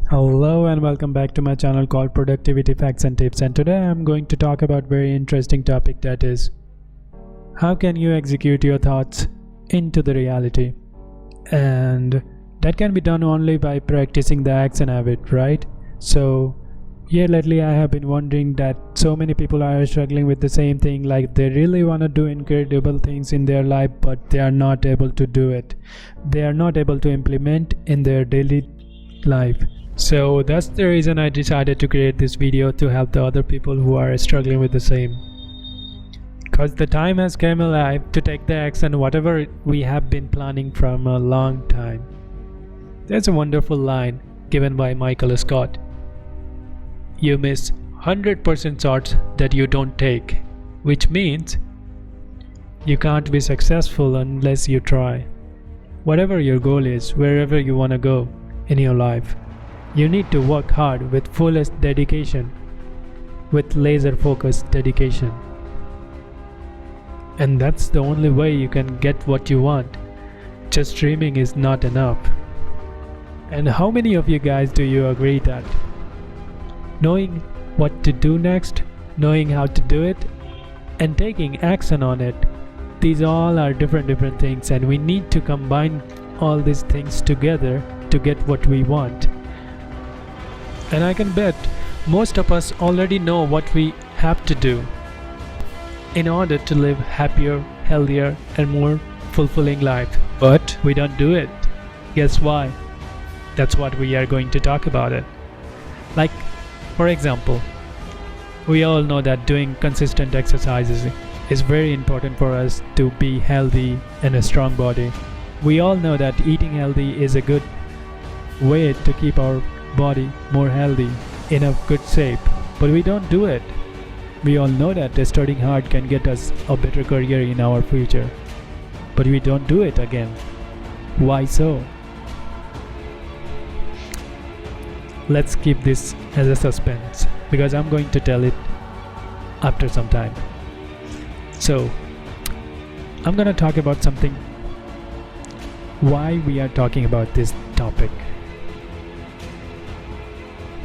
Hello and welcome back to my channel called Productivity Facts and Tips, and today I'm going to talk about very interesting topic, that is how can you execute your thoughts into the reality. And that can be done only by practicing the action habit, right? So here lately I have been wondering that so many people are struggling with the same thing, like they really want to do incredible things in their life but they are not able to do it. They are not able to implement in their daily life. So that's the reason I decided to create this video, to help the other people who are struggling with the same. Because the time has come alive to take the action whatever we have been planning from a long time. There's a wonderful line given by Michael Scott. You miss 100% shots that you don't take, which means you can't be successful unless you try. Whatever your goal is, wherever you want to go in your life, you need to work hard with fullest dedication, with laser-focused dedication. And that's the only way you can get what you want. Just dreaming is not enough. And how many of you guys do you agree that knowing what to do next, knowing how to do it, and taking action on it, these all are different things, and we need to combine all these things together to get what we want. And I can bet most of us already know what we have to do in order to live happier, healthier, and more fulfilling life. But we don't do it. Guess why? That's what we are going to talk about it. Like, for example, we all know that doing consistent exercises is very important for us to be healthy and a strong body. We all know that eating healthy is a good way to keep our body more healthy, in a good shape, but we don't do it. We all know that studying hard can get us a better career in our future, but we don't do it again. Why so? Let's keep this as a suspense, because I'm going to tell it after some time. So I'm gonna talk about something, why we are talking about this topic.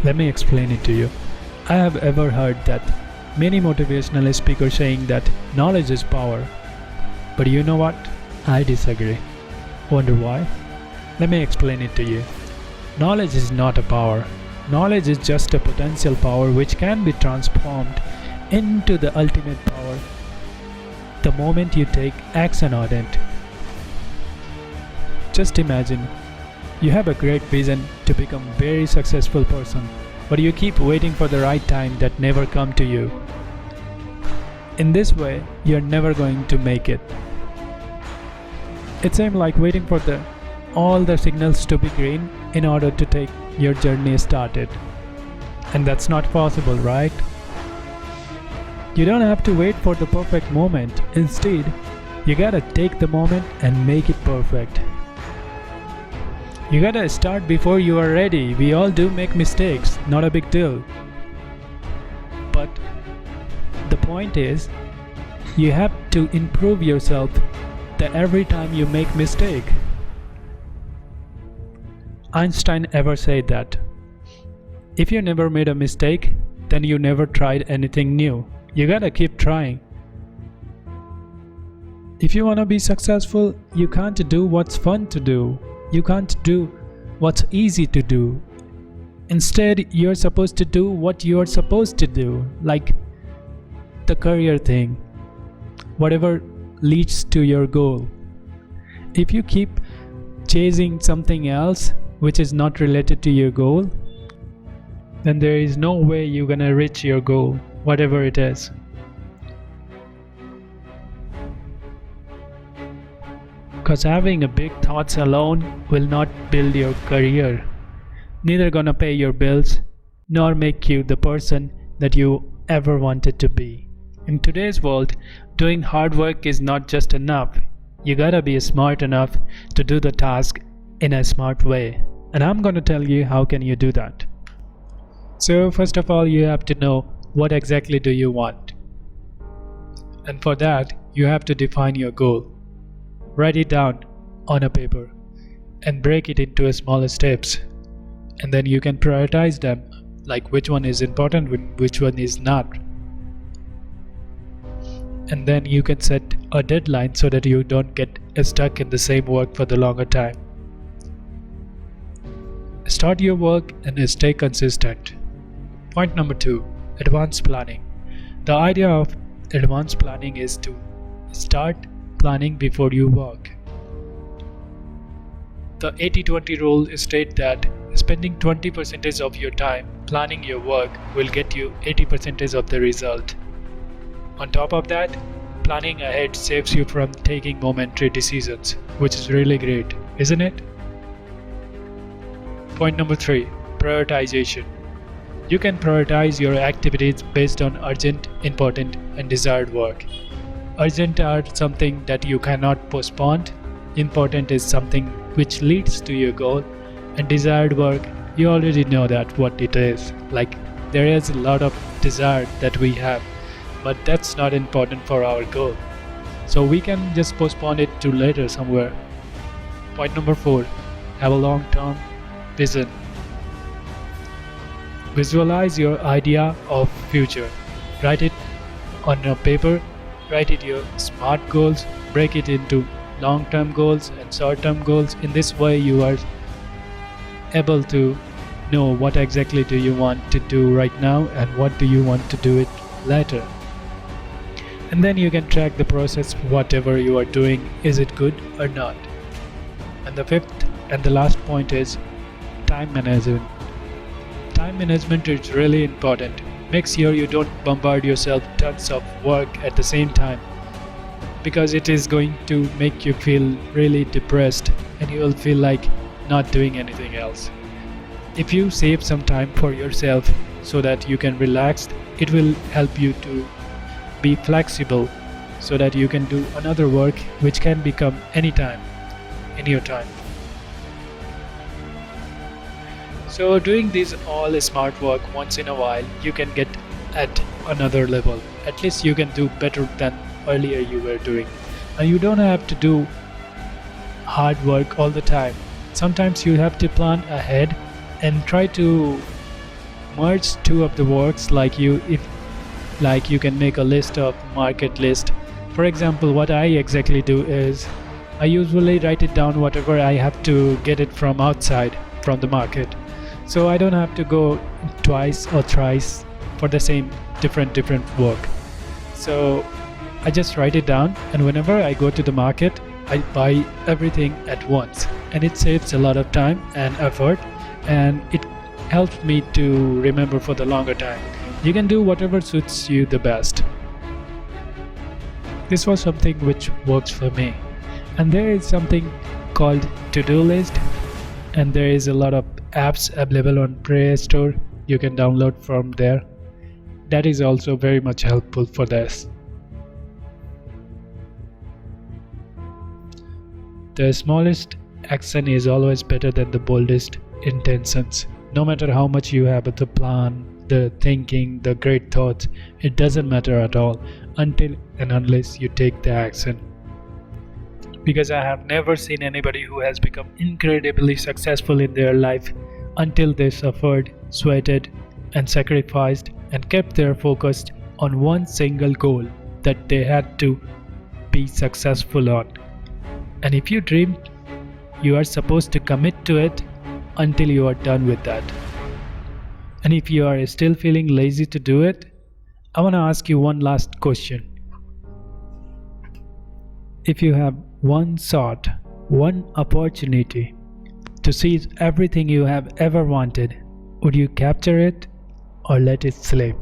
Let me explain it to you. I have ever heard that many motivational speakers saying that knowledge is power. But you know what? I disagree. Wonder why? Let me explain it to you. Knowledge is not a power. Knowledge is just a potential power which can be transformed into the ultimate power the moment you take action on it. Just imagine, you have a great vision to become a very successful person, but you keep waiting for the right time that never comes to you. In this way, you're never going to make it. It seems like waiting for all the signals to be green in order to take your journey started. And that's not possible, right? You don't have to wait for the perfect moment. Instead, you gotta take the moment and make it perfect. You gotta start before you are ready. We all do make mistakes, not a big deal. But the point is, you have to improve yourself every time you make mistake. Einstein ever said that if you never made a mistake, then you never tried anything new. You gotta keep trying. If you wanna be successful, you can't do what's fun to do. You can't do what's easy to do. Instead, you're supposed to do what you're supposed to do, like the career thing, whatever leads to your goal. If you keep chasing something else which is not related to your goal, then there is no way you're gonna reach your goal, whatever it is. Because having a big thoughts alone will not build your career, neither gonna pay your bills, nor make you the person that you ever wanted to be. In today's world, doing hard work is not just enough. You gotta be smart enough to do the task in a smart way. And I'm gonna tell you how can you do that. So first of all, you have to know what exactly do you want. And for that, you have to define your goal. Write it down on a paper and break it into smaller steps. and then you can prioritize them, like which one is important, which one is not. And then you can set a deadline so that you don't get stuck in the same work for the longer time. Start your work and stay consistent. Point number 2, advanced planning. The idea of advanced planning is to start planning before you work. The 80-20 rule states that spending 20% of your time planning your work will get you 80% of the result. On top of that, planning ahead saves you from taking momentary decisions, which is really great, isn't it? Point number 3, prioritization. You can prioritize your activities based on urgent, important, and desired work. Urgent are something that you cannot postpone. Important is something which leads to your goal, and desired work, you already know that what it is. Like, there is a lot of desire that we have, but that's not important for our goal, so we can just postpone it to later somewhere. Point number 4, have a long-term vision. Visualize your idea of future. Write it on your paper, write it your SMART goals, break it into long-term goals and short-term goals. In this way you are able to know what exactly do you want to do right now and what do you want to do it later. And then you can track the process, whatever you are doing, is it good or not. And the 5th and the last point is time management. Time management is really important. Make sure you don't bombard yourself tons of work at the same time, because it is going to make you feel really depressed and you will feel like not doing anything else. If you save some time for yourself so that you can relax, it will help you to be flexible so that you can do another work which can become anytime in your time. So doing this all smart work once in a while, you can get at another level. At least you can do better than earlier you were doing. And you don't have to do hard work all the time. Sometimes you have to plan ahead and try to merge two of the works, like you can make a list of market list. For example, what I exactly do is I usually write it down whatever I have to get it from outside from the market, so I don't have to go twice or thrice for the same different work. So I just write it down, and whenever I go to the market I buy everything at once, and it saves a lot of time and effort, and it helps me to remember for the longer time. You can do whatever suits you the best. This was something which works for me. And there is something called to-do list, and there is a lot of apps available on Play Store. You can download from there. That is also very much helpful for this. The smallest action is always better than the boldest intentions. No matter how much you have the plan, the thinking, the great thoughts, it doesn't matter at all until and unless you take the action. Because I have never seen anybody who has become incredibly successful in their life until they suffered, sweated, and sacrificed and kept their focus on one single goal that they had to be successful on. And if you dream, you are supposed to commit to it until you are done with that. And if you are still feeling lazy to do it, I want to ask you one last question. If you have one shot, one opportunity to seize everything you have ever wanted, would you capture it or let it slip?